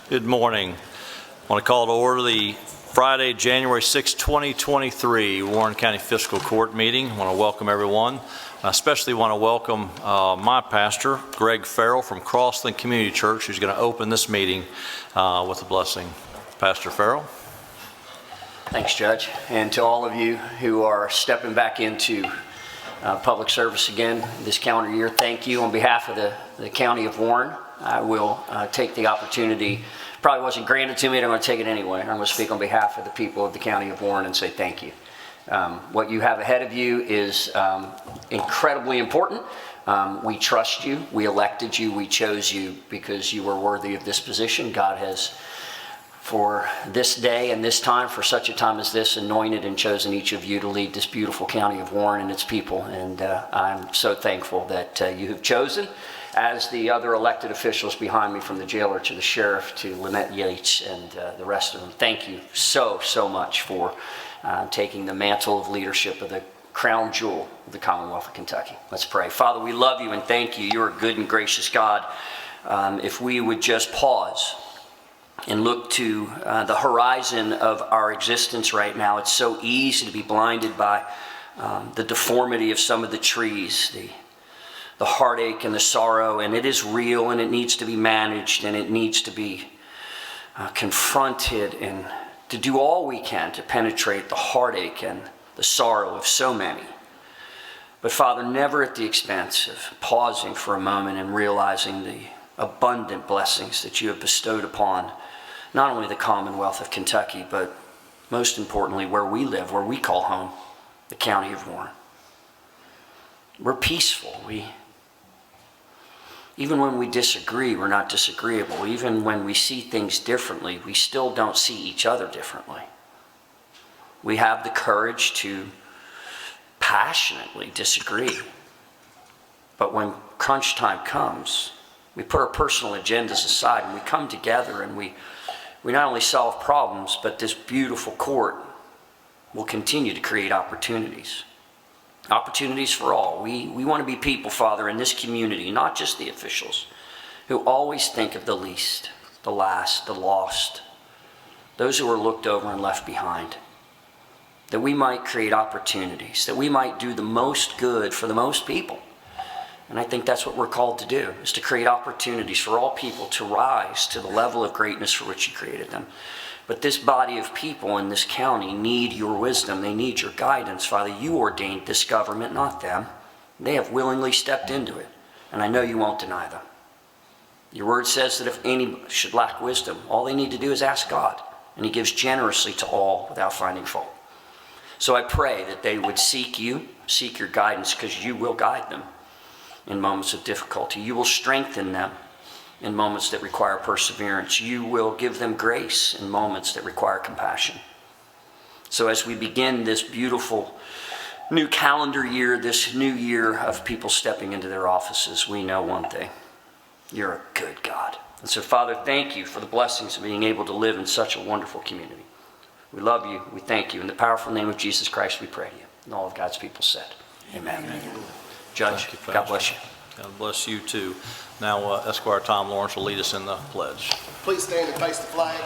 Good morning. I want to call to order the Friday, January 6, 2023 Warren County Fiscal Court meeting. I want to welcome everyone. I especially want to welcome my pastor, Greg Farrell from Crossland Community Church, who's going to open this meeting with a blessing. Pastor Farrell. Thanks, Judge. And to all of you who are stepping back into public service again this calendar year, thank you. On behalf of the County of Warren, I will take the opportunity. Probably wasn't granted to me, but I'm going to take it anyway. I'm going to speak on behalf of the people of the County of Warren and say thank you. What you have ahead of you is incredibly important. We trust you. We elected you. We chose you because you were worthy of this position. God has, for this day and this time, for such a time as this, anointed and chosen each of you to lead this beautiful County of Warren and its people. And I'm so thankful that you have chosen, as the other elected officials behind me, from the jailer to the sheriff to Lynette Yates and the rest of them. Thank you so much for taking the mantle of leadership of the crown jewel of the Commonwealth of Kentucky. Let's pray. Father, we love you and thank you. You're a good and gracious God. If we would just pause and look to the horizon of our existence right now, it's so easy to be blinded by the deformity of some of the trees, the heartache and the sorrow, and it is real and it needs to be managed and it needs to be confronted, and to do all we can to penetrate the heartache and the sorrow of so many. But Father, never at the expense of pausing for a moment and realizing the abundant blessings that you have bestowed upon not only the Commonwealth of Kentucky, but most importantly where we live, where we call home, the County of Warren. We're peaceful. Even when we disagree, we're not disagreeable. Even when we see things differently, we still don't see each other differently. We have the courage to passionately disagree. But when crunch time comes, we put our personal agendas aside and we come together and we not only solve problems, but this beautiful court will continue to create opportunities. Opportunities for all. We want to be people, Father, in this community, not just the officials, who always think of the least, the last, the lost, those who are looked over and left behind. That we might create opportunities, that we might do the most good for the most people. And I think that's what we're called to do, is to create opportunities for all people to rise to the level of greatness for which you created them. But this body of people in this county need your wisdom. They need your guidance, Father. You ordained this government, not them. They have willingly stepped into it, and I know you won't deny them. Your word says that if any should lack wisdom, all they need to do is ask God, and he gives generously to all without finding fault. So I pray that they would seek you, seek your guidance, because you will guide them in moments of difficulty. You will strengthen them in moments that require perseverance. You will give them grace in moments that require compassion. So as we begin this beautiful new calendar year, this new year of people stepping into their offices, we know one thing: you're a good God. And so, Father, thank you for the blessings of being able to live in such a wonderful community. We love you. We thank you. In the powerful name of Jesus Christ, we pray to you. And all of God's people said, amen. Judge, God bless you. God bless you too. Now, Esquire Tom Lawrence will lead us in the pledge. Please stand and face the flag.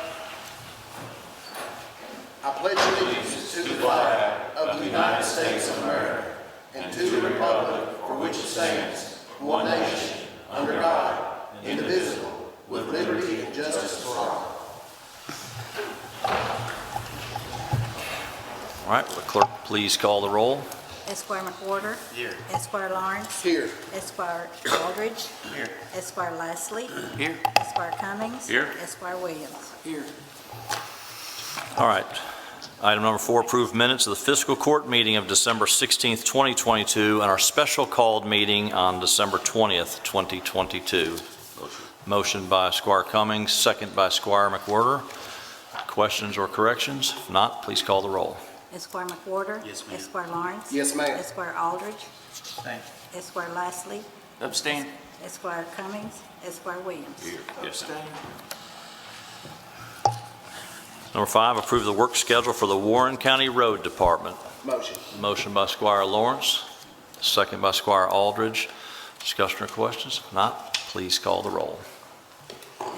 I pledge allegiance to the flag of the United States of America and to the republic for which it stands, one nation, under God, indivisible, with liberty and justice for all. All right, will the clerk please call the roll? Esquire McWhorter. Here. Esquire Lawrence. Here. Esquire Aldridge. Here. Esquire Leslie. Here. Esquire Cummings. Here. Esquire Williams. Here. All right. Item number 4, approved minutes of the fiscal court meeting of December 16th, 2022, and our special called meeting on December 20th, 2022. Motion by Esquire Cummings, second by Esquire McWhorter. Questions or corrections? If not, please call the roll. Esquire McWhorter. Yes, ma'am. Esquire Lawrence. Yes, ma'am. Esquire Aldridge. Abstain. Esquire Leslie. Abstain. Esquire Cummings. Esquire Williams. Here. Abstain. Number 5, approve the work schedule for the Warren County Road Department. Motion. Motion by Esquire Lawrence, second by Esquire Aldridge. Discussion or questions? If not, please call the roll.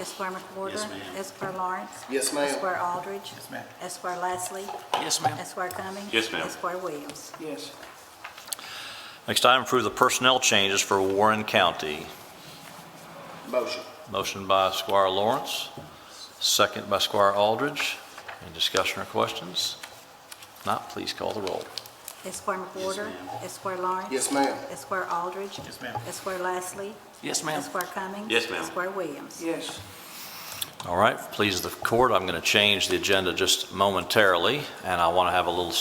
Esquire McWhorter. Yes, ma'am. Esquire Lawrence. Yes, ma'am. Esquire Aldridge. Yes, ma'am. Esquire Leslie. Yes, ma'am. Esquire Cummings. Yes, ma'am. Esquire Williams. Yes. Next item, approve the personnel changes for Warren County. Motion. Motion by Squire Lawrence, second by Squire Aldridge. Any discussion or questions? If not, please call the roll. Esquire McWhorter. Esquire Lawrence. Yes, ma'am. Esquire Aldridge. Yes, ma'am. Esquire Leslie. Yes, ma'am. Esquire Cummings. Yes, ma'am. Esquire Williams. Yes. All right, please the court, I'm going to change the agenda just momentarily, and I want to have a little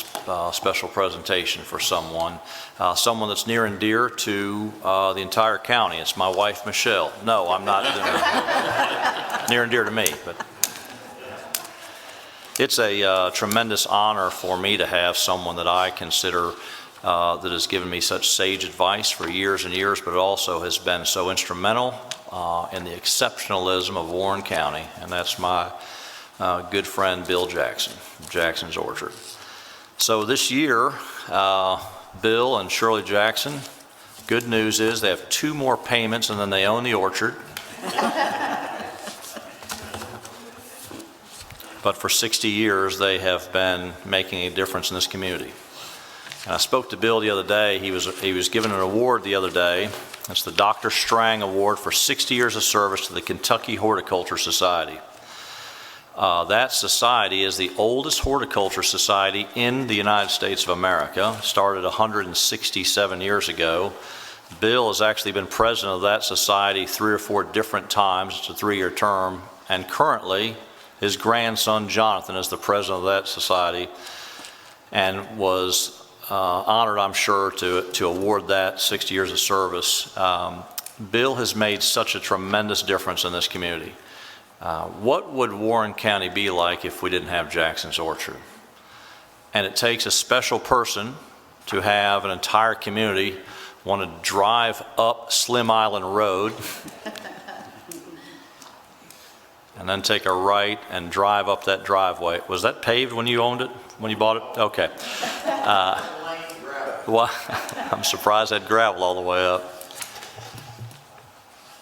special presentation for someone that's near and dear to the entire county. It's my wife, Michelle. No, I'm not doing it. Near and dear to me, but it's a tremendous honor for me to have someone that I consider that has given me such sage advice for years and years, but it also has been so instrumental in the exceptionalism of Warren County, and that's my good friend Bill Jackson, Jackson's Orchard. So this year, Bill and Shirley Jackson, good news is they have 2 more payments and then they own the orchard. But for 60 years, they have been making a difference in this community. And I spoke to Bill the other day. He was given an award the other day. It's the Dr. Strang Award for 60 years of service to the Kentucky Horticulture Society. That society is the oldest horticulture society in the United States of America. Started 167 years ago. Bill has actually been president of that society 3 or 4 different times. It's a 3-year term. And currently, his grandson Jonathan is the president of that society and was honored, I'm sure, to award that 60 years of service. Bill has made such a tremendous difference in this community. What would Warren County be like if we didn't have Jackson's Orchard? And it takes a special person to have an entire community want to drive up Slim Island Road and then take a right and drive up that driveway. Was that paved when you owned it, when you bought it? Okay. Well, I'm surprised that gravel all the way up.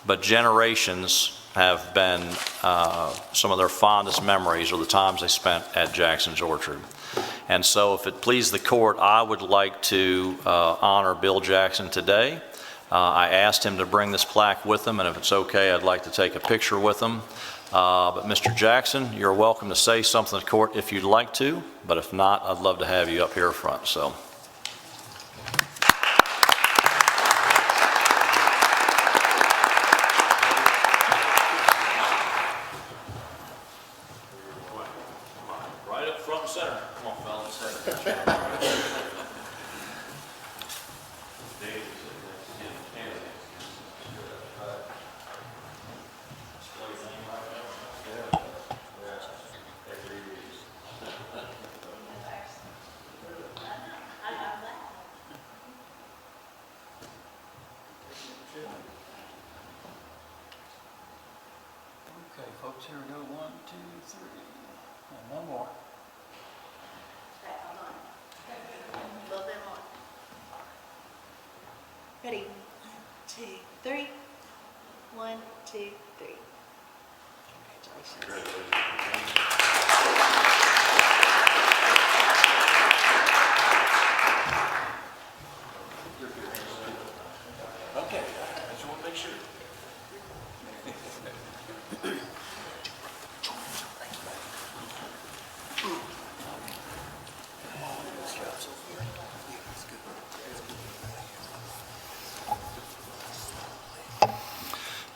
But generations have been some of their fondest memories are the times they spent at Jackson's Orchard. And so if it pleases the court, I would like to honor Bill Jackson today. I asked him to bring this plaque with him, and if it's okay, I'd like to take a picture with him. But Mr. Jackson, you're welcome to say something to the court if you'd like to, but if not, I'd love to have you up here front. So. Right up front and center. Come on, fellas. Okay, folks, here we go. 1, 2, 3, and one more. A little bit more. Ready? 2, 3. 1, 2, 3. Congratulations. Okay, I just want to make sure.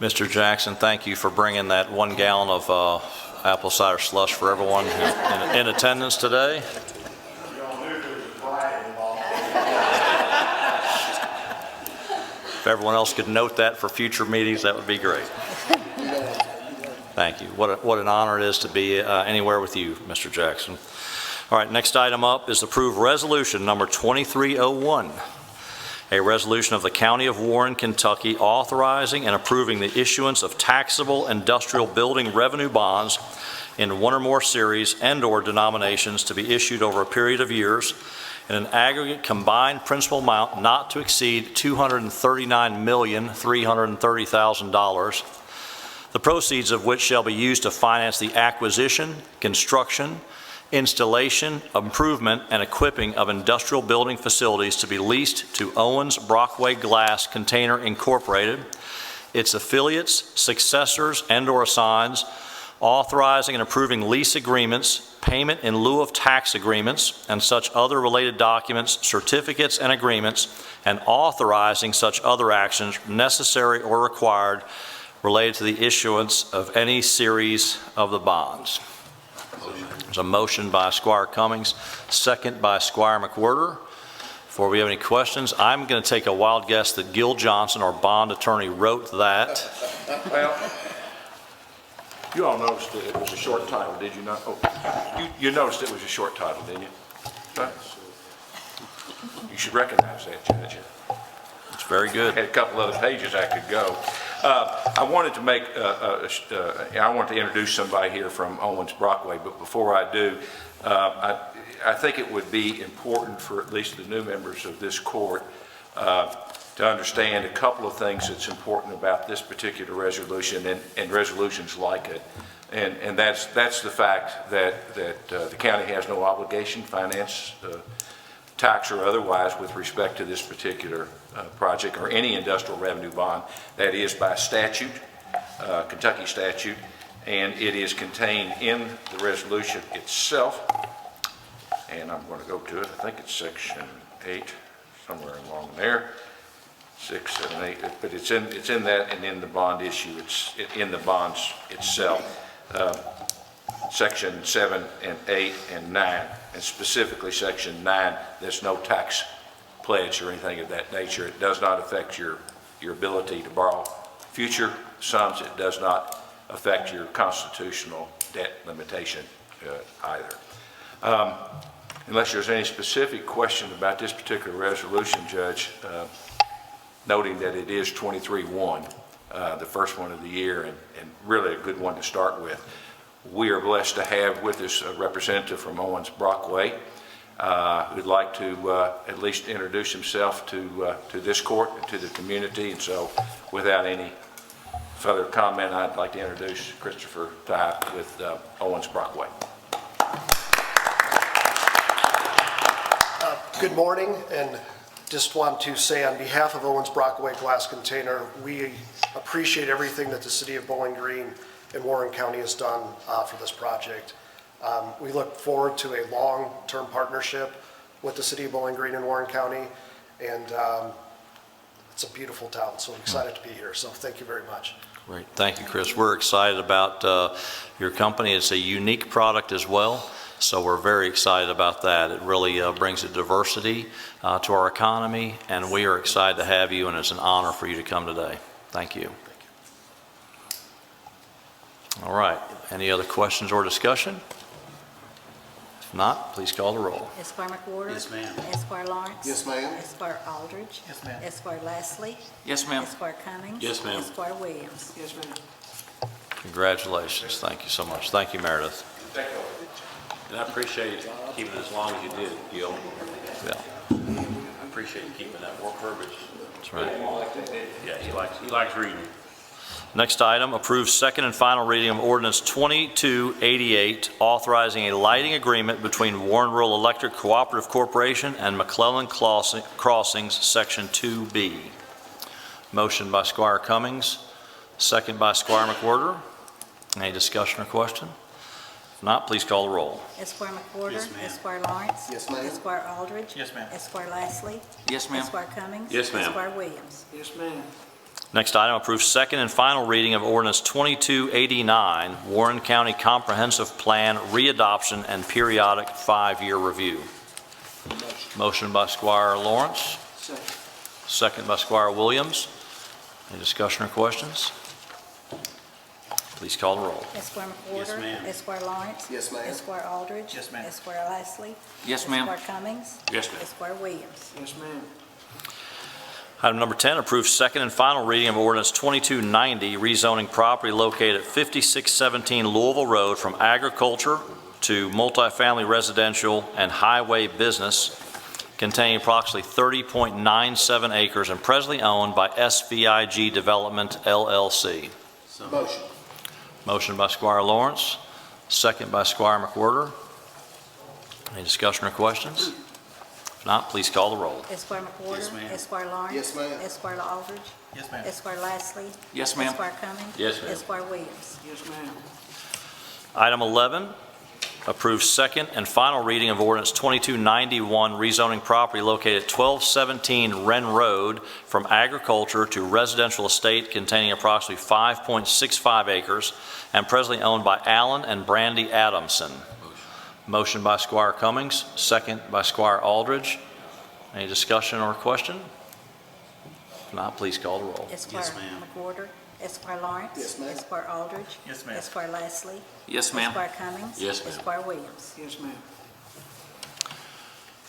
Mr. Jackson, thank you for bringing that 1 gallon of apple cider slush for everyone in attendance today. If everyone else could note that for future meetings, that would be great. Thank you. What an honor it is to be anywhere with you, Mr. Jackson. All right, next item up is approved resolution number 2301. A resolution of the County of Warren, Kentucky, authorizing and approving the issuance of taxable industrial building revenue bonds in 1 or more series and/or denominations to be issued over a period of years in an aggregate combined principal amount not to exceed $239,330,000, the proceeds of which shall be used to finance the acquisition, construction, installation, improvement, and equipping of industrial building facilities to be leased to Owens Brockway Glass Container Incorporated, its affiliates, successors, and/or assigns, authorizing and approving lease agreements, payment in lieu of tax agreements, and such other related documents, certificates, and agreements, and authorizing such other actions necessary or required related to the issuance of any series of the bonds. There's a motion by Squire Cummings, second by Squire McWhorter. Before we have any questions, I'm going to take a wild guess that Gil Johnson, our bond attorney, wrote that. Well, you all noticed that it was a short title, did you not? Oh, you noticed it was a short title, didn't you? Huh? You should recognize that, Judge. It's very I good. had a couple other pages I could go. I wanted to I want to introduce somebody here from Owens Brockway, but before I do, I think it would be important for at least the new members of this court to understand a couple of things that's important about this particular resolution and resolutions like it. And that's the fact that the county has no obligation, finance, tax or otherwise, with respect to this particular project or any industrial revenue bond. That is by statute, Kentucky statute, and it is contained in the resolution itself. And I'm going to go to it. I think it's section 8, somewhere along there. 6, 7, 8. But it's in that, and in the bond issue, it's in the bonds itself. Section 7 and 8 and 9, and specifically section 9, there's no tax pledge or anything of that nature. It does not affect your ability to borrow future sums. It does not affect your constitutional debt limitation either. Unless there's any specific question about this particular resolution, Judge, noting that it is 23-1, the first one of the year, and really a good one to start with. We are blessed to have with us a representative from Owens Brockway who'd like to at least introduce himself to this court and to the community. And so without any further comment, I'd like to introduce Christopher Tye with Owens Brockway. Good morning, and just want to say on behalf of Owens Brockway Glass Container, we appreciate everything that the City of Bowling Green and Warren County has done for this project. We look forward to a long-term partnership with the City of Bowling Green and Warren County, and it's a beautiful town, so I'm excited to be here, so thank you very much. Great. Thank you, Chris. We're excited about your company. It's a unique product as well, so we're very excited about that. It really brings a diversity to our economy, and we are excited to have you, and it's an honor for you to come today. Thank you. All right. Any other questions or discussion? If not, please call the roll. Esquire McWhorter. Yes, ma'am. Esquire Lawrence. Yes, ma'am. Esquire Aldridge. Yes, ma'am. Esquire Leslie. Yes, ma'am. Esquire Cummings. Yes, ma'am. Esquire Williams. Yes, ma'am. Congratulations. Thank you so much. Thank you, Meredith. And I appreciate keeping it as long as you did, Gil. Yeah, I appreciate you keeping that work verbiage. that's right. Yeah, he likes reading. Next item, approve second and final reading of ordinance 2288, authorizing a lighting agreement between Warren Rural Electric Cooperative Corporation and McClellan Crossings, Section 2B. Motion by Squire Cummings, second by Squire McWhorter. Any discussion or question? If not, please call the roll. Esquire McWhorter. Yes, ma'am. Esquire Lawrence. Yes, ma'am. Esquire Aldridge. Yes, ma'am. Esquire Leslie. Yes, ma'am. Esquire Cummings. Yes, ma'am. Esquire Williams. Yes, ma'am. Next item, approve second and final reading of ordinance 2289, Warren County Comprehensive Plan Readoption and Periodic 5-Year Review. Motion by Squire Lawrence. Second by Squire Williams. Any discussion or questions? Please call the roll. Esquire McWhorter. Yes, ma'am. Esquire Lawrence. Yes, ma'am. Esquire Aldridge. Yes, ma'am. Esquire Leslie. Yes, ma'am. Esquire Cummings. Yes, ma'am. Esquire Williams. Yes, ma'am. Item number 10, approve second and final reading of ordinance 2290, rezoning property located at 5617 Louisville Road from agriculture to multifamily residential and highway business containing approximately 30.97 acres and presently owned by SVIG Development LLC. Motion. Motion by Squire Lawrence, second by Squire McWhorter. Any discussion or questions? If not, please call the roll. Esquire McWhorter. Yes, ma'am. Esquire Lawrence. Yes, ma'am. Esquire Aldridge. Yes, ma'am. Esquire Lashley. Yes, ma'am. Esquire Cummings. Yes, ma'am. Esquire Williams. Yes, ma'am. Item 11, approve second and final reading of ordinance 2291, rezoning property located at 1217 Wren Road from agriculture to residential estate containing approximately 5.65 acres and presently owned by Alan and Brandy Adamson. Motion by Squire Cummings, second by Squire Aldridge. Any discussion or question? If not, please call the roll. Esquire ma'am. McWhorter. Esquire Lawrence. Yes, ma'am. Esquire Aldridge. Yes, ma'am. Esquire Lashley. Yes, ma'am. Esquire Cummings. Yes, ma'am. Esquire Williams. Yes, ma'am.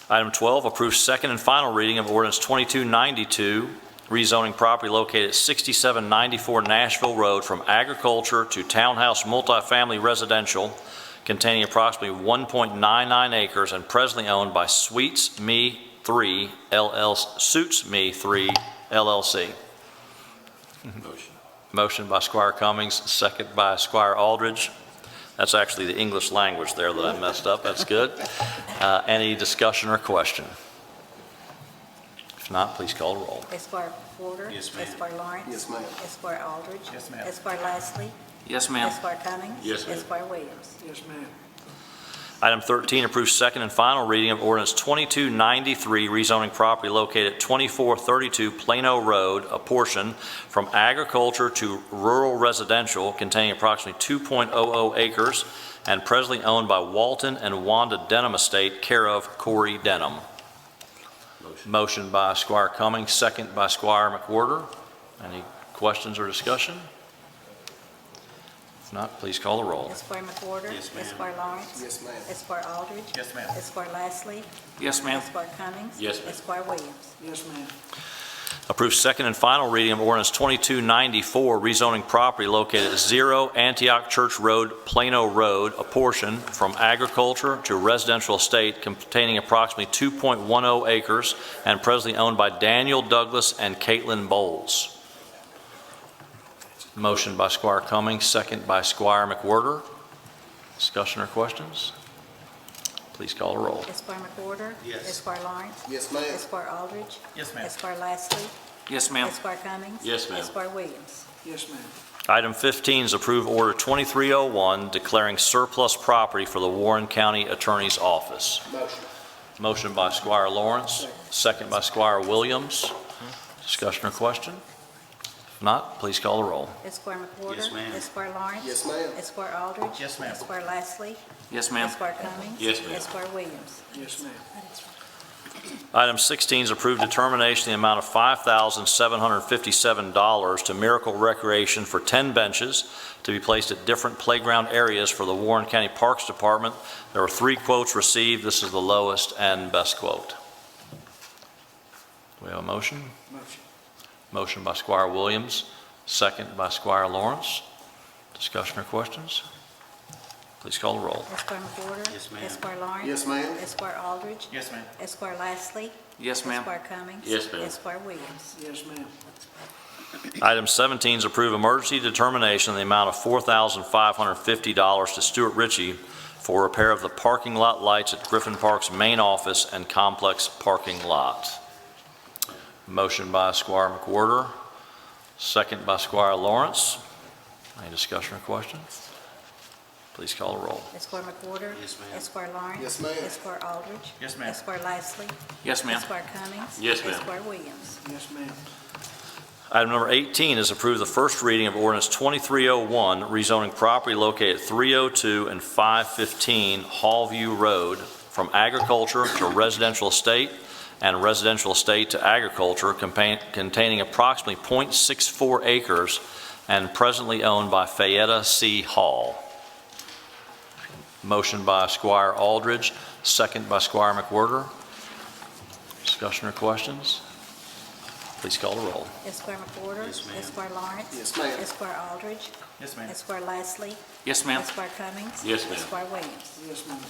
Item 12, approve second and final reading of ordinance 2292, rezoning property located at 6794 Nashville Road from agriculture to townhouse multifamily residential containing approximately 1.99 acres and presently owned by Suits Me 3 LLC. Motion. Motion by Squire Cummings, second by Squire Aldridge. That's actually the English language there that I messed up. That's good. Any discussion or question? If not, please call the roll. Esquire McWhorter. Yes, ma'am. Esquire Lawrence. Yes, ma'am. Esquire Aldridge. Yes, ma'am. Esquire Lashley. Yes, ma'am. Esquire Cummings. Yes, ma'am. Esquire Williams. Yes, ma'am. Item 13, approve second and final reading of ordinance 2293, rezoning property located at 2432 Plano Road, a portion from agriculture to rural residential containing approximately 2.00 acres and presently owned by Walton and Wanda Denham Estate, care of Corey Denham. Motion by Squire Cummings, second by Squire McWhorter. Any questions or discussion? If not, please call the roll. Esquire McWhorter. Yes, ma'am. Esquire Lawrence. Yes, ma'am. Esquire Aldridge. Yes, ma'am. Esquire Lashley. Yes, ma'am. Esquire Cummings. Yes, ma'am. Esquire Williams. Yes, ma'am. Approve second and final reading of ordinance 2294, rezoning property located at 0 Antioch Church Road, Plano Road, a portion from agriculture to residential estate containing approximately 2.10 acres and presently owned by Daniel Douglas and Caitlin Bowles. Motion by Squire Cummings, second by Squire McWhorter. Discussion or questions? Please call the roll. Esquire McWhorter. Yes. Esquire Lawrence. Yes, ma'am. Esquire Aldridge. Yes, ma'am. Esquire Lashley. Yes, ma'am. Esquire Cummings. Yes, ma'am. Esquire Williams. Yes, ma'am. Item 15 is approve order 2301, declaring surplus property for the Warren County Attorney's Office. Motion. Motion by Squire Lawrence, second by Squire Williams. Discussion or question? If not, please call the roll. Esquire McWhorter. Yes, ma'am. Esquire Lawrence. Yes, ma'am. Esquire Aldridge. Yes, ma'am. Esquire Lashley. Yes, ma'am. Esquire Cummings. Yes, ma'am. Esquire Williams. Yes, ma'am. Item 16 is approved determination of the amount of $5,757 to Miracle Recreation for 10 benches to be placed at different playground areas for the Warren County Parks Department. There were 3 quotes received. This is the lowest and best quote. Do we have a motion? Motion. Motion by Squire Williams, second by Squire Lawrence. Discussion or questions? Please call the roll. Esquire McWhorter. Yes, ma'am. Esquire Lawrence. Yes, ma'am. Esquire Aldridge. Yes, ma'am. Esquire Lashley. Yes, ma'am. Esquire Cummings. Yes, ma'am. Esquire Williams. Yes, ma'am. Item 17 is approve emergency determination in the amount of $4,550 to Stuart Ritchie for repair of the parking lot lights at Griffin Park's main office and complex parking lot. Motion by Squire McWhorter, second by Squire Lawrence. Any discussion or questions? Please call the roll. Esquire McWhorter. Yes, ma'am. Esquire Lawrence. Yes, ma'am. Esquire Aldridge. Yes, ma'am. Esquire Lashley. Yes, ma'am. Esquire Cummings. Yes, ma'am. Esquire Williams. Yes, ma'am. Item number 18 is approve the first reading of ordinance 2301, rezoning property located at 302 and 515 Hallview Road from agriculture to residential estate and residential estate to agriculture containing approximately 0.64 acres and presently owned by Fayetta C. Hall. Motion by Squire Aldridge, second by Squire McWhorter. Discussion or questions? Please call the roll. Esquire McWhorter. Yes, ma'am. Esquire Lawrence. Yes, ma'am. Esquire Aldridge. Yes, ma'am. Esquire Lashley. Yes, ma'am. Esquire Cummings. Yes, ma'am. Esquire Williams. Yes, ma'am.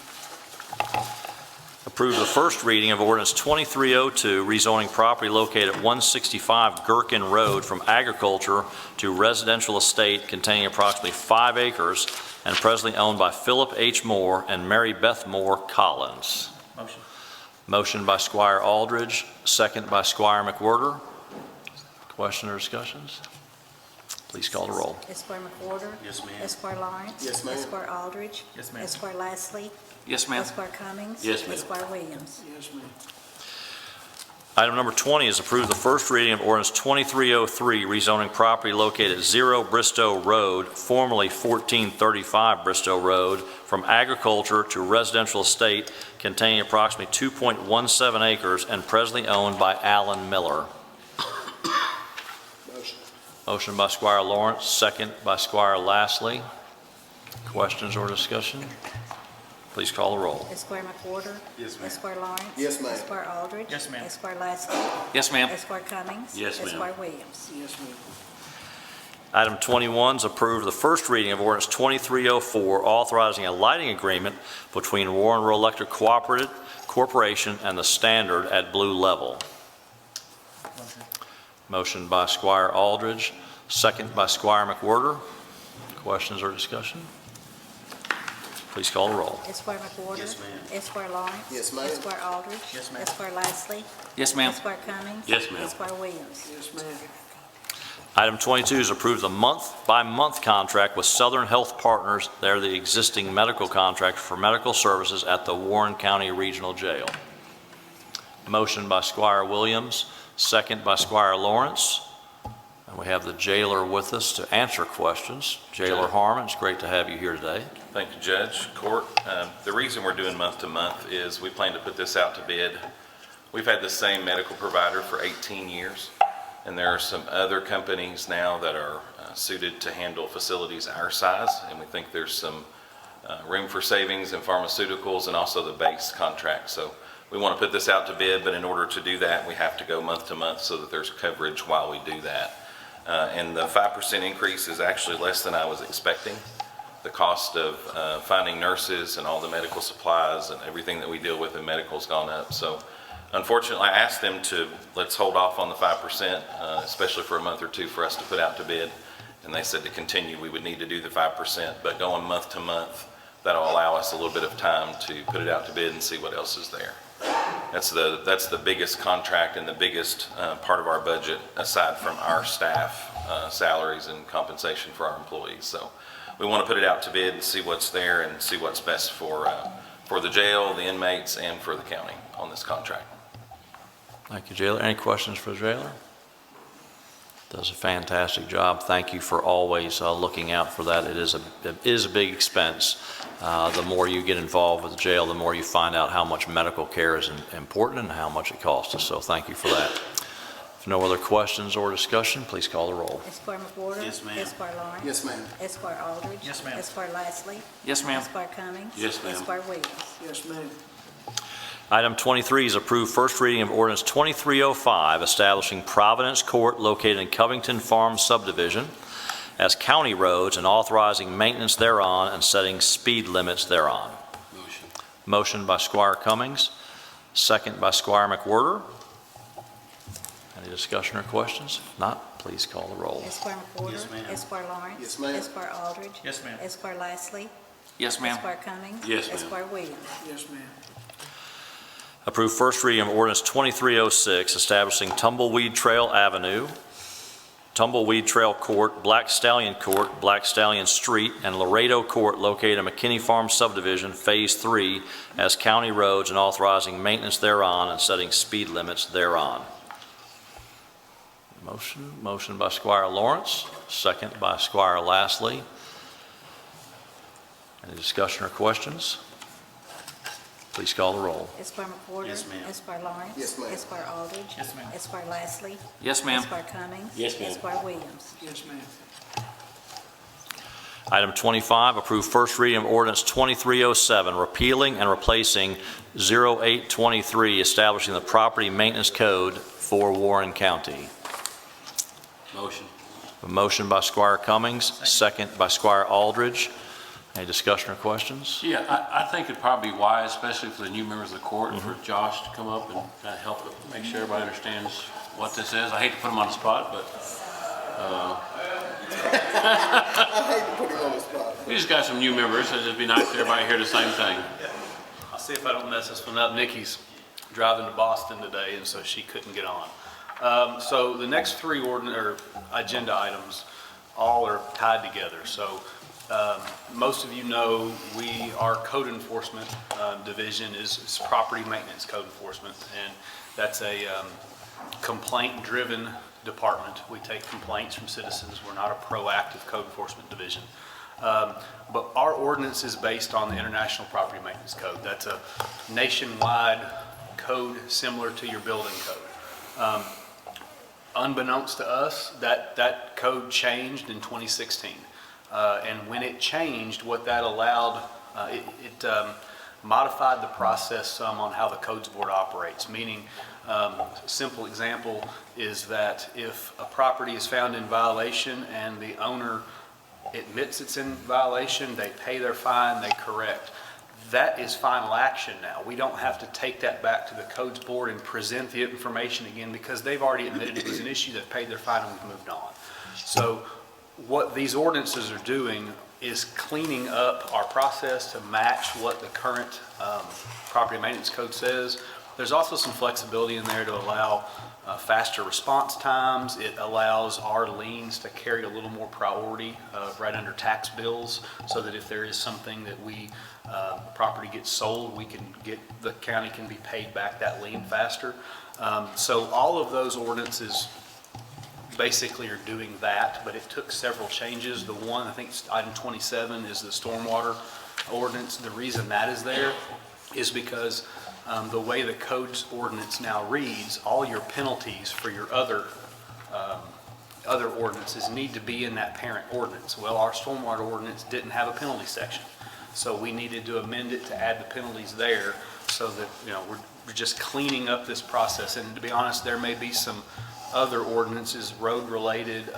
Approve the first reading of ordinance 2302, rezoning property located at 165 Gherkin Road from agriculture to residential estate containing approximately 5 acres and presently owned by Philip H. Moore and Mary Beth Moore Collins. Motion. Motion by Squire Aldridge, second by Squire McWhorter. Question or discussions? Please call the roll. Esquire McWhorter. Yes, ma'am. Esquire Lawrence. Yes, ma'am. Esquire Aldridge. Yes, ma'am. Esquire Lastly. Yes, ma'am. Esquire Cummings. Yes, ma'am. Esquire Williams. Yes, ma'am. Item number 20 is approve the first reading of ordinance 2303, rezoning property located at 0 Bristow Road, formerly 1435 Bristow Road, from agriculture to residential estate containing approximately 2.17 acres and presently owned by Alan Miller. Motion. Motion by Squire Lawrence, second by Squire Lastly. Questions or discussion? Please call the roll. Esquire McWhorter. Yes, ma'am. Esquire Lawrence. Yes, ma'am. Esquire Aldridge. Yes, ma'am. Esquire Lastly. Yes, ma'am. Esquire Cummings. Yes, ma'am. Esquire Williams. Yes, ma'am. Item 21 is approve the first reading of ordinance 2304, authorizing a lighting agreement between Warren Rural Electric Cooperative Corporation and the Standard at Blue Level. Motion by Squire Aldridge, second by Squire McWhorter. Questions or discussion? Please call the roll. Esquire McWhorter. Yes, ma'am. Esquire Lawrence. Yes, ma'am. Esquire Aldridge. Yes, ma'am. Esquire Lastly. Yes, ma'am. Esquire Cummings. Yes, ma'am. Esquire Williams. Yes, ma'am. Item 22 is approve the month-by-month contract with Southern Health Partners. They're the existing medical contractor for medical services at the Warren County Regional Jail. Motion by Squire Williams, second by Squire Lawrence. And we have the jailer with us to answer questions. Jailer Harmon, it's great to have you here today. Thank you, Judge, Court. The reason we're doing month to month is we plan to put this out to bid. We've had the same medical provider for 18 years, and there are some other companies now that are suited to handle facilities our size, and we think there's some room for savings in pharmaceuticals and also the base contract. So we want to put this out to bid, but in order to do that, we have to go month to month so that there's coverage while we do that. And the 5% increase is actually less than I was expecting. The cost of finding nurses and all the medical supplies and everything that we deal with in medical has gone up. So unfortunately, I asked them to, let's hold off on the 5%, especially for a month or two for us to put out to bid. And they said to continue, we would need to do the 5%, but going month to month, that'll allow us a little bit of time to put it out to bid and see what else is there. That's the biggest contract and the biggest part of our budget, aside from our staff salaries and compensation for our employees. So we want to put it out to bid and see what's there and see what's best for the jail, the inmates, and for the county on this contract. Thank you, jailer. Any questions for the jailer? Does a fantastic job. Thank you for always looking out for that. It is a big expense. The more you get involved with the jail, the more you find out how much medical care is important and how much it costs us. So thank you for that. If no other questions or discussion, please call the roll. Esquire McWhorter. Yes, ma'am. Esquire Lawrence. Yes, ma'am. Esquire Aldridge. Yes, ma'am. Esquire Lastly. Yes, ma'am. Esquire Cummings. Yes, ma'am. Esquire Williams. Yes, ma'am. Item 23 is approved first reading of ordinance 2305, establishing Providence Court located in Covington Farm subdivision as county roads and authorizing maintenance thereon and setting speed limits thereon. Motion. Motion by Squire Cummings, second by Squire McWhorter. Any discussion or questions? If not, please call the roll. Esquire McWhorter. Yes, ma'am. Esquire Lawrence. Yes, ma'am. Esquire Aldridge. Yes, ma'am. Esquire Lastly. Yes, ma'am. Esquire Cummings. Yes, ma'am. Esquire Williams. Yes, ma'am. Approve first reading of ordinance 2306, establishing Tumbleweed Trail Avenue, Tumbleweed Trail Court, Black Stallion Court, Black Stallion Street, and Laredo Court located in McKinney Farm subdivision, Phase 3, as county roads and authorizing maintenance thereon and setting speed limits thereon. Motion by Squire Lawrence, second by Squire Lastly. Any discussion or questions? Please call the roll. Esquire McWhorter. Yes, ma'am. Esquire Lawrence. Yes, ma'am. Esquire Aldridge. Yes, ma'am. Esquire Lastly. Yes, ma'am. Esquire Cummings. Yes, ma'am. Esquire Williams. Yes, ma'am. Item 25, approve first reading of ordinance 2307, repealing and replacing 0823, establishing the property maintenance code for Warren County. Motion. A motion by Squire Cummings, second by Squire Aldridge. Any discussion or questions? Yeah, I think it'd probably be wise, especially for the new members of the court, for Josh to come up and kind of help make sure everybody understands what this is. I hate to put him on the spot, but Put him on the spot. we just got some new members, so it'd just be nice for everybody to hear the same thing. I'll see if I don't mess this one up. Nikki's driving to Boston today, and so she couldn't get on. So the next three agenda items all are tied together. So most of you know our code enforcement division is property maintenance code enforcement, and that's a complaint-driven department. We take complaints from citizens. We're not a proactive code enforcement division. But our ordinance is based on the International Property Maintenance Code. That's a nationwide code similar to your building code. Unbeknownst to us, that code changed in 2016. And when it changed, what that allowed, it modified the process some on how the codes board operates, meaning a simple example is that if a property is found in violation and the owner admits it's in violation, they pay their fine, they correct. That is final action now. We don't have to take that back to the codes board and present the information again because they've already admitted it was an issue, they've paid their fine, and we've moved on. So what these ordinances are doing is cleaning up our process to match what the current property maintenance code says. There's also some flexibility in there to allow faster response times. It allows our liens to carry a little more priority right under tax bills, so that if there is something that property gets sold, the county can be paid back that lien faster. So all of those ordinances basically are doing that, but it took several changes. The one, I think item 27 is the stormwater ordinance. The reason that is there is because the way the codes ordinance now reads, all your penalties for your other ordinances need to be in that parent ordinance. Well, our stormwater ordinance didn't have a penalty section, so we needed to amend it to add the penalties there, so that we're just cleaning up this process. And to be honest, there may be some other ordinances, road-related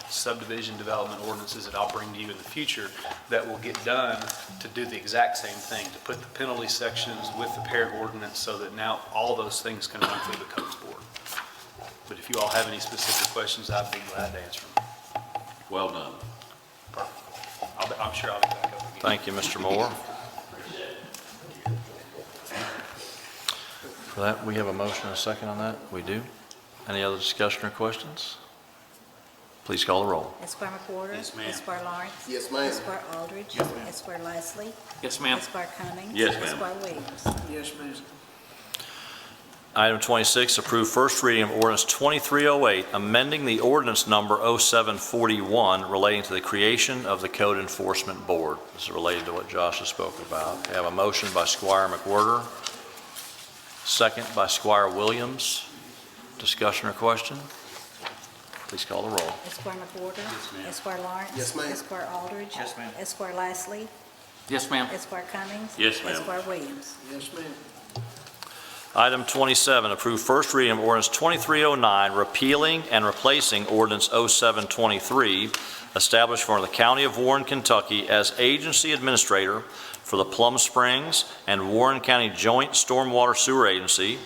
subdivision development ordinances that I'll bring to you in the future that will get done to do the exact same thing, to put the penalty sections with the parent ordinance, so that now all those things can run through the codes board. But if you all have any specific questions, I'd be glad to answer them. Well done. Perfect. I'm sure I'll be back up again. Thank you, Mr. Moore. For that, we have a motion and a second on that? We do. Any other discussion or questions? Please call the roll. Esquire McWhorter. Yes, ma'am. Esquire Lawrence. Yes, ma'am. Esquire Aldridge. Yes, ma'am. Esquire Leslie. Yes, ma'am. Esquire Cummings. Yes, ma'am. Esquire Williams. Yes, ma'am. Item 26, approve first reading of ordinance 2308, amending the ordinance number 0741 relating to the creation of the Code Enforcement Board. This is related to what Josh has spoken about. We have a motion by Squire McWhorter, second by Squire Williams. Discussion or question? Please call the roll. Esquire McWhorter. Esquire Lawrence. Yes, ma'am. Esquire Aldridge. Yes, ma'am. Esquire Leslie. Yes, ma'am. Esquire Cummings. Yes, ma'am. Esquire Williams. Yes, ma'am. Item 27, approve first reading of ordinance 2309, repealing and replacing ordinance 0723, established for the County of Warren, Kentucky as agency administrator for the Plum Springs and Warren County Joint Stormwater Sewer Agency,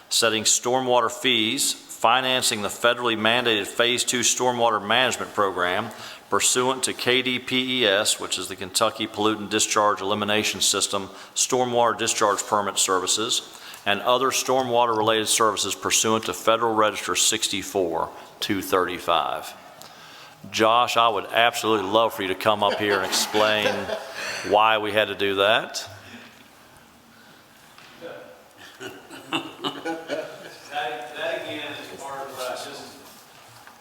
setting stormwater fees, financing the federally mandated Phase 2 Stormwater Management Program pursuant to KDPES, which is the Kentucky Pollutant Discharge Elimination System Stormwater Discharge Permit Services, and other stormwater-related services pursuant to Federal Register 64-235. Josh, I would absolutely love for you to come up here and explain why we had to do that. That again is part of what I just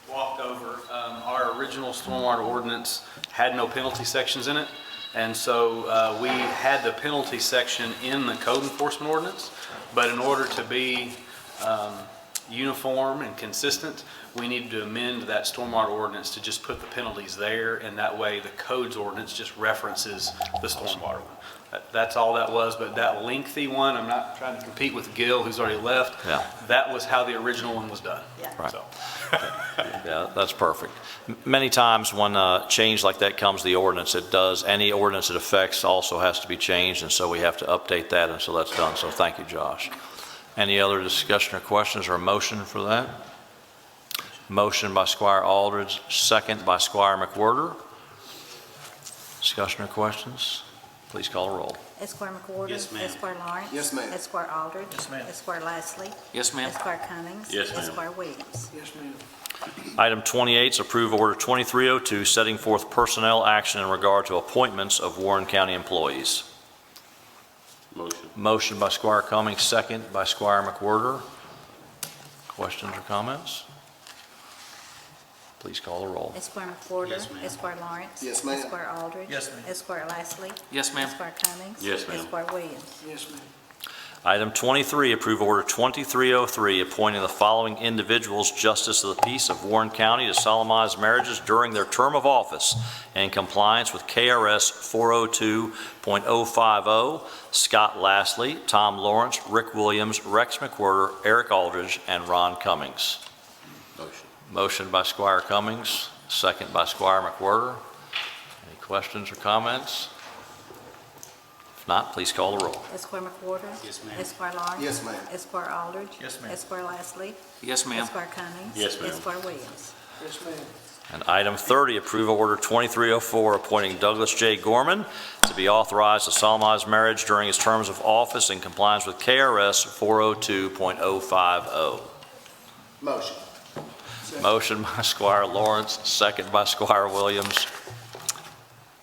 walked over. Our original stormwater ordinance had no penalty sections in it, and so we had the penalty section in the code enforcement ordinance. But in order to be uniform and consistent, we needed to amend that stormwater ordinance to just put the penalties there, and that way the codes ordinance just references the stormwater one. That's all that was, but that lengthy one, I'm not trying to compete with Gil, who's already left. Yeah. That was how the original one was done. Yeah. Right. So, Yeah, that's perfect. Many times when a change like that comes to the ordinance, it does, any ordinance it affects also has to be changed, and so we have to update that, and so that's done. So thank you, Josh. Any other discussion or questions or a motion for that? Motion by Squire Aldridge, second by Squire McWhorter. Discussion or questions? Please call a roll. Esquire McWhorter. Yes, ma'am. Esquire Lawrence. Yes, ma'am. Esquire Aldridge. Yes, ma'am. Esquire Lashley. Yes, ma'am. Esquire Cummings. Yes, ma'am. Esquire Williams. Yes, ma'am. Item 28 is approve Order 2302, setting forth personnel action in regard to appointments of Warren County employees. Motion. Motion by Squire Cummings, second by Squire McWhorter. Questions or comments? Please call the roll. Esquire McWhorter. Yes, ma'am. Esquire Lawrence. Yes, ma'am. Esquire Aldridge. Yes, ma'am. Esquire Lashley. Yes, ma'am. Esquire Cummings. Yes, ma'am. Esquire Williams. Yes, ma'am. Item 23, approve Order 2303, appointing the following individuals Justice of the Peace of Warren County to solemnize marriages during their term of office in compliance with KRS 402.050, Scott Lashley, Tom Lawrence, Rick Williams, Rex McWhorter, Eric Aldridge, and Ron Cummings. Motion. Motion by Squire Cummings, second by Squire McWhorter. Any questions or comments? If not, please call the roll. Esquire McWhorter. Yes, ma'am. Esquire Lawrence. Yes, ma'am. Esquire Aldridge. Yes, ma'am. Esquire Lashley. Yes, ma'am. Esquire Cummings. Yes, ma'am. Esquire Williams. Yes, ma'am. And item 30, approve Order 2304, appointing Douglas J. Gorman to be authorized to solemnize marriage during his terms of office in compliance with KRS 402.050. Motion. Motion by Squire Lawrence, second by Squire Williams.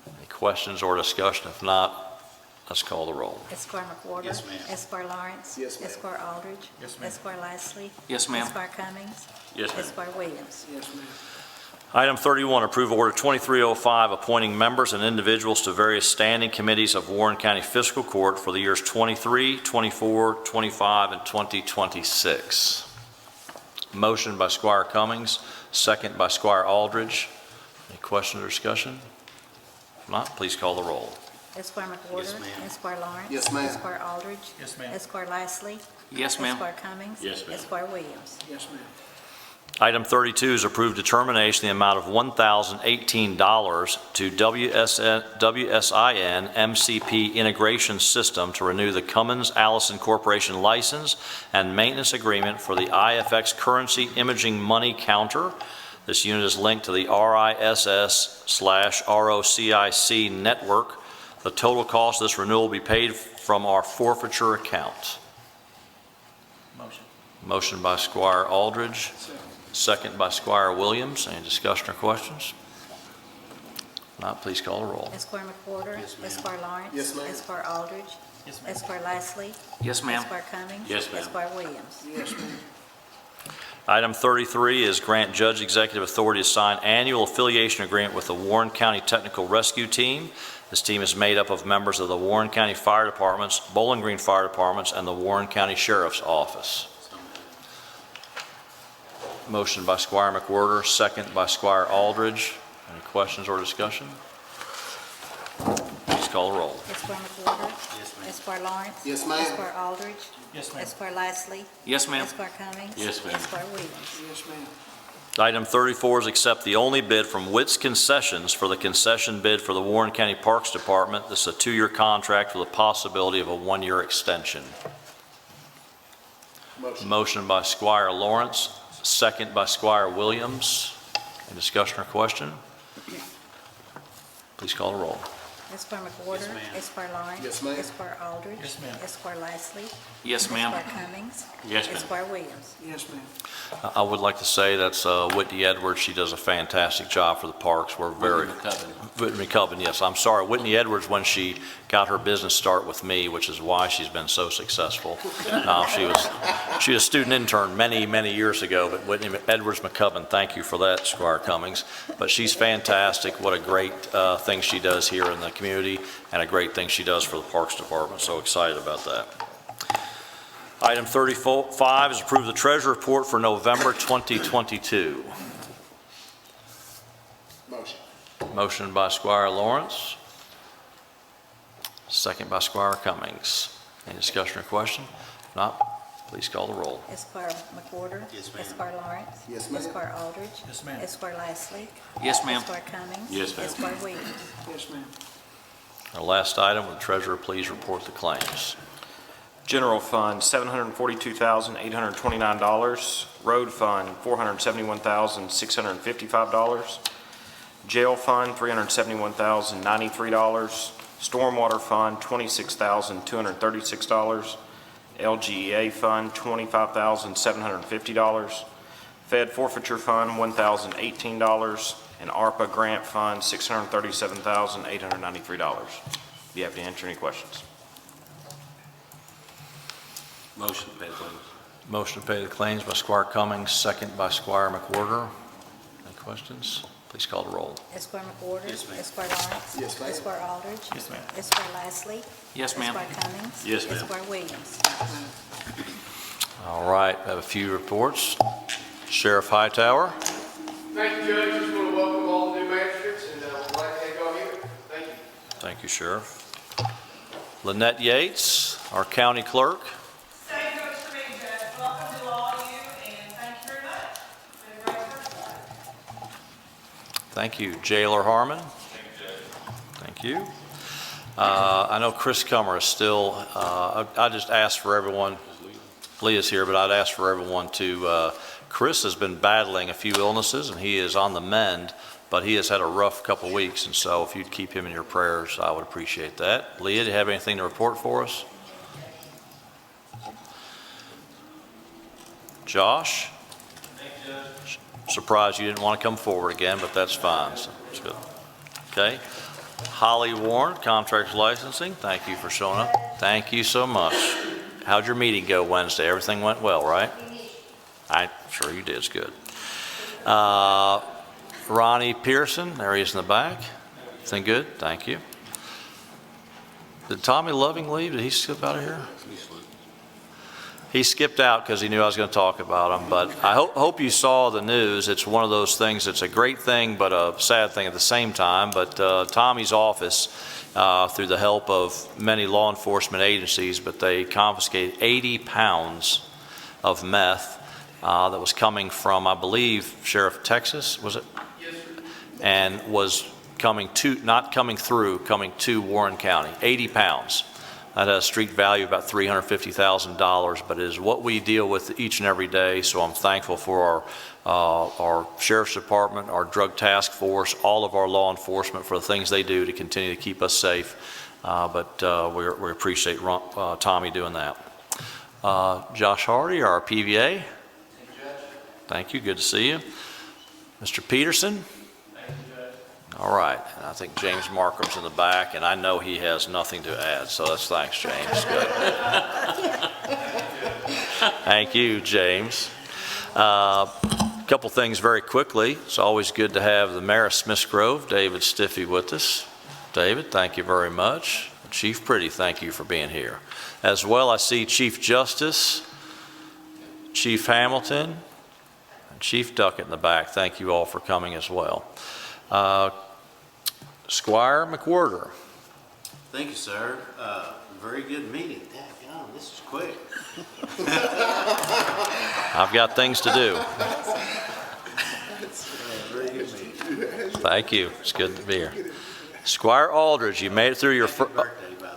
Any questions or discussion? If not, let's call the roll. Esquire McWhorter. Yes, ma'am. Esquire Lawrence. Yes, ma'am. Esquire Aldridge. Yes, ma'am. Esquire Lashley. Yes, ma'am. Esquire Cummings. Yes, ma'am. Esquire Williams. Yes, ma'am. Item 31, approve Order 2305, appointing members and individuals to various standing committees of Warren County Fiscal Court for the years 23, 24, 25, and 2026. Motion by Squire Cummings, second by Squire Aldridge. Any questions or discussion? If not, please call the roll. Esquire McWhorter. Yes, ma'am. Esquire Lawrence. Yes, ma'am. Esquire Aldridge. Yes, ma'am. Esquire Lashley. Yes, ma'am. Esquire Cummings. Yes, ma'am. Esquire Williams. Yes, ma'am. Item 32 is approved determination in the amount of $1,018 to WSIN MCP Integration System to renew the Cummins Allison Corporation license and maintenance agreement for the IFX Currency Imaging Money Counter. This unit is linked to the RISS/ROCIC network. The total cost of this renewal will be paid from our forfeiture account. Motion. Motion by Squire Aldridge. Second by Squire Williams. Any discussion or questions? Not, please call the roll. Esquire McWhorter. Yes, ma'am. Esquire Lawrence. Yes, ma'am. Esquire Aldridge. Yes, ma'am. Esquire Lashley. Yes, ma'am. Esquire Cummings. Yes, ma'am. Esquire Williams. Yes, ma'am. Item 33 is grant judge executive authority to sign annual affiliation agreement with the Warren County Technical Rescue Team. This team is made up of members of the Warren County Fire Departments, Bowling Green Fire Departments, and the Warren County Sheriff's Office. Motion by Squire McWhorter, second by Squire Aldridge. Any questions or discussion? Please call the roll. Esquire McWhorter. Yes, ma'am. Esquire Lawrence. Yes, ma'am. Esquire Aldridge. Yes, ma'am. Esquire Lashley. Yes, ma'am. Esquire Cummings. Yes, ma'am. Esquire Williams. Yes, ma'am. Item 34 is accept the only bid from Witt's Concessions for the concession bid for the Warren County Parks Department. This is a 2-year contract with a possibility of a 1-year extension. Motion. Motion by Squire Lawrence, second by Squire Williams. Any discussion or question? Please call the roll. Esquire McWhorter. Yes, ma'am. Esquire Lawrence. Yes, ma'am. Esquire Aldridge. Yes, ma'am. Esquire Lashley. Yes, ma'am. Esquire Cummings. Yes, ma'am. Esquire Williams. Yes, ma'am. I would like to say that's Whitney Edwards. She does a fantastic job for the parks. We're very... Whitney McCubbin, yes. I'm sorry. Whitney Edwards, when she got her business start with me, which is why she's been so successful. She was a student intern many, many years ago, but Whitney Edwards McCubbin, thank you for that, Squire Cummings. But she's fantastic. What a great thing she does here in the community and a great thing she does for the Parks Department. So excited about that. Item 35 is approve the treasury report for November 2022. Motion. Motion by Squire Lawrence, second by Squire Cummings. Any discussion or question? If not, please call the roll. Esquire McWhorter. Yes, ma'am. Esquire Lawrence. Yes, ma'am. Esquire Aldridge. Yes, ma'am. Esquire Lashley. Yes, ma'am. Esquire Cummings. Yes, ma'am. Esquire Williams. Yes, ma'am. Our last item, will the treasurer please report the claims? General Fund, $742,829. Road Fund, $471,655. Jail Fund, $371,093. Stormwater Fund, $26,236. LGEA Fund, $25,750. Fed Forfeiture Fund, $1,018. And ARPA Grant Fund, $637,893. Be happy to answer any questions. Motion to pay the claims. Motion to pay the claims by Squire Cummings, second by Squire McWhorter. Any questions? Please call the roll. Esquire McWhorter. Yes, ma'am. Esquire Lawrence. Yes, ma'am. Esquire Aldridge. Yes, ma'am. Esquire Lashley. Yes, ma'am. Esquire Cummings. Yes, ma'am. Esquire Williams. All right, we have a few reports. Sheriff Hightower. Thank you, Judge. Just want to welcome all the new magistrates, and we're glad to have y'all here. Thank you. Thank you, Sheriff. Lynette Yates, our county clerk. Same goes for me, Judge. Welcome to all of you, and thank you very much. Been a great first time. Thank you. Jailer Harmon. Thank you. I know Chris Cummer is still, I just asked for everyone, Leah's here, but I'd ask for everyone to, Chris has been battling a few illnesses and he is on the mend, but he has had a rough couple weeks, and so if you'd keep him in your prayers, I would appreciate that. Leah, do you have anything to report for us? Josh? Surprised you didn't want to come forward again, but that's fine. So it's good. Okay. Holly Warren, contractors licensing. Thank you for showing up. Thank you so much. How'd your meeting go Wednesday? Everything went well, right? I'm sure you did. It's good. Ronnie Pearson, there he is in the back. Everything good? Thank you. Did Tommy Loving leave? Did he skip out of here? He skipped out because he knew I was going to talk about him, but I hope you saw the news. It's one of those things that's a great thing but a sad thing at the same time. But Tommy's office, through the help of many law enforcement agencies, but they confiscated 80 pounds of meth that was coming from, I believe, Sheriff Texas, was it? Yes, sir. And was coming to Warren County, 80 pounds. That has a street value of about $350,000, but it is what we deal with each and every day. So I'm thankful for our Sheriff's Department, our Drug Task Force, all of our law enforcement for the things they do to continue to keep us safe. But we appreciate Tommy doing that. Josh Hardy, our PVA. Thank you. Good to see you. Mr. Peterson. All right, and I think James Markham's in the back, and I know he has nothing to add, so that's thanks, James. Good. Thank you, James. Couple things very quickly. It's always good to have the Mayor of Smiths Grove, David Stiffy, with us. David, thank you very much. Chief Pretty, thank you for being here. As well, I see Chief Justice, Chief Hamilton, and Chief Duckett in the back. Thank you all for coming as well. Squire McWhorter. Thank you, sir. Very good meeting. Dadgum, this is quick. I've got things to do. Very good meeting. Thank you. It's good to be here. Squire Aldridge, you made it through your first.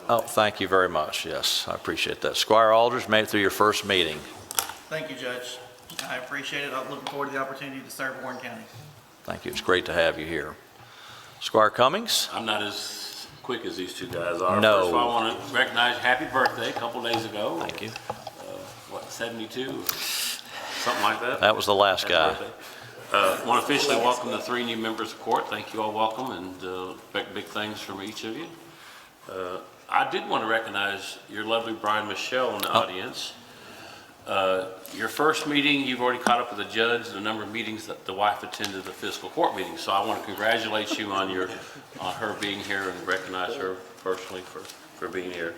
Oh, thank you very much. Yes, I appreciate that. Squire Aldridge made it through your first meeting. Thank you, Judge. I appreciate it. I'm looking forward to the opportunity to serve Warren County. Thank you. It's great to have you here. Squire Cummings? I'm not as quick as these two guys are. No. First of all, I want to recognize your happy birthday a couple days ago. Thank you. 72? Something like that? That was the last guy. I want to officially welcome the 3 new members of court. Thank you all, welcome, and expect big things from each of you. I did want to recognize your lovely bride, Michelle, in the audience. Your first meeting, you've already caught up with the judge, the number of meetings that the wife attended the fiscal court meeting. So I want to congratulate you on her being here and recognize her personally for being here.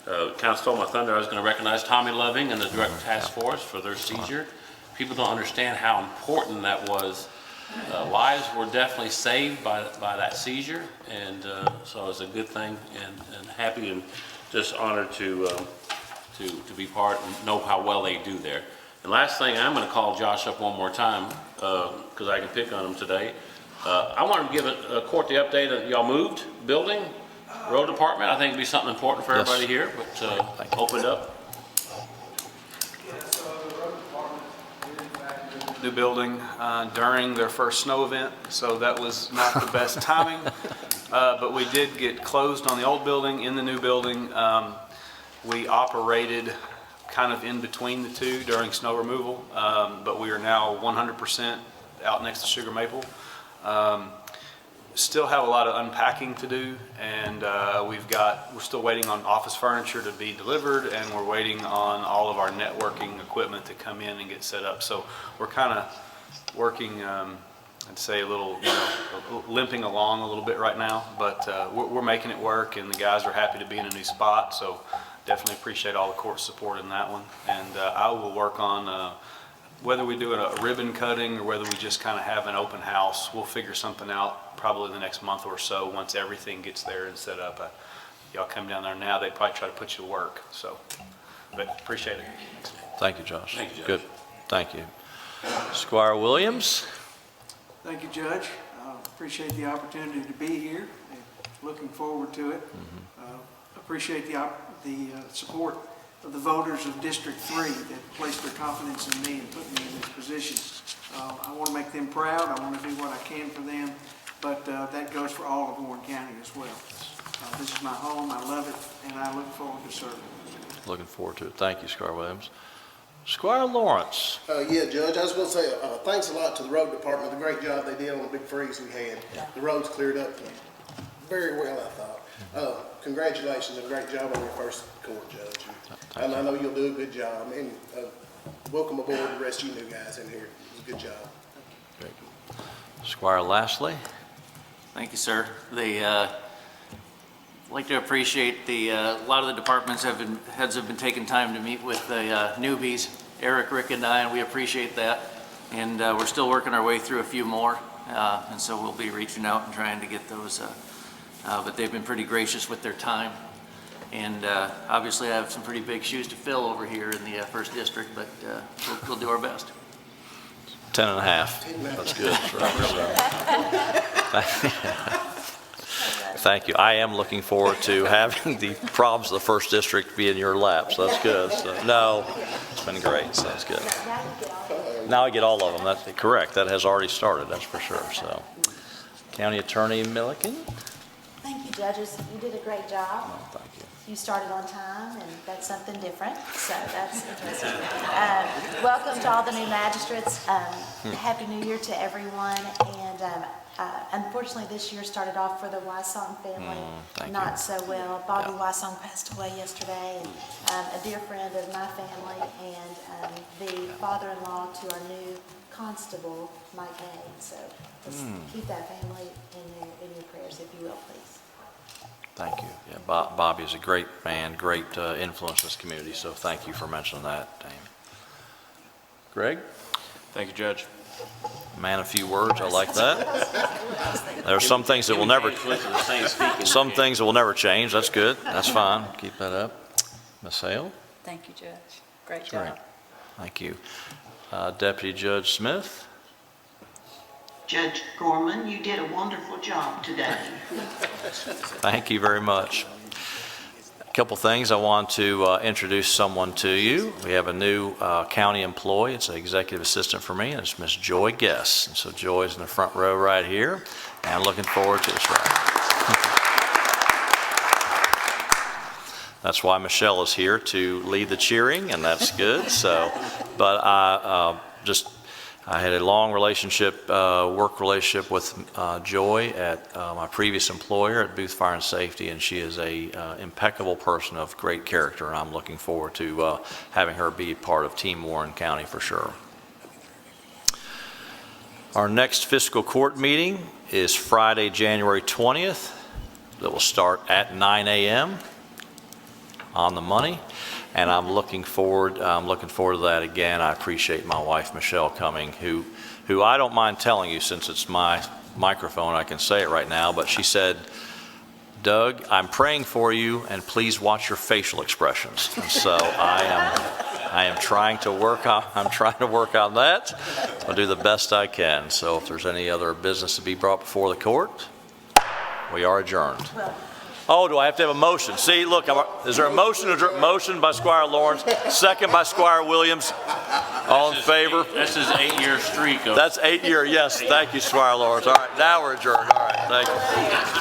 Kind of stole my thunder. I was going to recognize Tommy Loving and the Direct Task Force for their seizure. People don't understand how important that was. Lives were definitely saved by that seizure, and so it's a good thing, and happy and just honored to be part and know how well they do there. And last thing, I'm going to call Josh up one more time because I can pick on him today. I want to give a court the update that y'all moved building, road department. I think it'd be something important for everybody here, but opened up. New building during their first snow event, so that was not the best timing. But we did get closed on the old building, in the new building. We operated kind of in between the two during snow removal, but we are now 100% out next to Sugar Maple. Still have a lot of unpacking to do, and we're still waiting on office furniture to be delivered, and we're waiting on all of our networking equipment to come in and get set up. So we're kind of working, I'd say a little, limping along a little bit right now, but we're making it work, and the guys are happy to be in a new spot. So definitely appreciate all the court support in that one, and I will work on whether we do a ribbon cutting or whether we just kind of have an open house. We'll figure something out probably in the next month or so once everything gets there and set up. Y'all come down there now, they'd probably try to put you to work. So, but appreciate it. Thank you, Josh. Thank you, Judge. Good. Thank you. Squire Williams. Thank you, Judge. Appreciate the opportunity to be here. And looking forward to it. Appreciate the support of the voters of District 3 that placed their confidence in me and put me in this position. I want to make them proud. I want to do what I can for them, but that goes for all of Warren County as well. This is my home. I love it, and I look forward to serving. Looking forward to it. Thank you, Squire Williams. Squire Lawrence. Yeah, Judge, I was going to say, thanks a lot to the road department, the great job they did on the big freeze we had. The roads cleared up very well, I thought. Congratulations and great job on your first court, Judge. And I know you'll do a good job. And welcome aboard the rest of you new guys in here. It was a good job. Very good. Squire Lashley. Thank you, sir. I'd like to appreciate a lot of the departments heads have been taking time to meet with the newbies, Eric, Rick, and I, and we appreciate that. And we're still working our way through a few more, and so we'll be reaching out and trying to get those. But they've been pretty gracious with their time. And obviously I have some pretty big shoes to fill over here in the first district, but we'll do our best. 10 and a half. That's good. Thank you. I am looking forward to having the problems of the first district be in your lap, so that's good. So, no, it's been great, so that's good. Now I get all of them. That's correct. That has already started, that's for sure. So, County Attorney Milliken. Thank you, judges. You did a great job. Oh, thank you. You started on time, and that's something different, so that's interesting. Welcome to all the new magistrates. Happy New Year to everyone. And unfortunately, this year started off for the Wysong family not so well. Bobby Wysong passed away yesterday, and a dear friend of my family, and the father-in-law to our new constable, Mike Hay. So let's keep that family in your prayers, if you will, please. Thank you. Yeah, Bobby is a great man, great influence in this community, so thank you for mentioning that, Dame. Greg? Thank you, Judge. Man, a few words. I like that. There are some things that will never, some things that will never change. That's good. That's fine. Keep that up. Ms. Hale? Thank you, Judge. Great Great. job. Thank you. Deputy Judge Smith? Judge Gorman, you did a wonderful job today. Thank you very much. A couple things. I want to introduce someone to you. We have a new county employee. It's an executive assistant for me, and it's Miss Joy Guess. And so Joy's in the front row right here, and I'm looking forward to this ride. That's why Michelle is here to lead the cheering, and that's good. So, but I had a long relationship, work relationship with Joy at my previous employer at Booth Fire and Safety, and she is a impeccable person of great character, and I'm looking forward to having her be part of Team Warren County for sure. Our next fiscal court meeting is Friday, January 20th. That will start at 9 a.m. on the money, and I'm looking forward to that again. I appreciate my wife, Michelle, coming, who I don't mind telling you, since it's my microphone, I can say it right now, but she said, Doug, I'm praying for you, and please watch your facial expressions. And so I am trying to work on that. I'll do the best I can. So if there's any other business to be brought before the court, we are adjourned. Oh, do I have to have a motion? See, look, is there a motion? Motion by Squire Lawrence, second by Squire Williams. All in favor? That's his 8-year streak. That's 8 year, yes. Thank you, Squire Lawrence. All right, now we're adjourned. All right, thank you.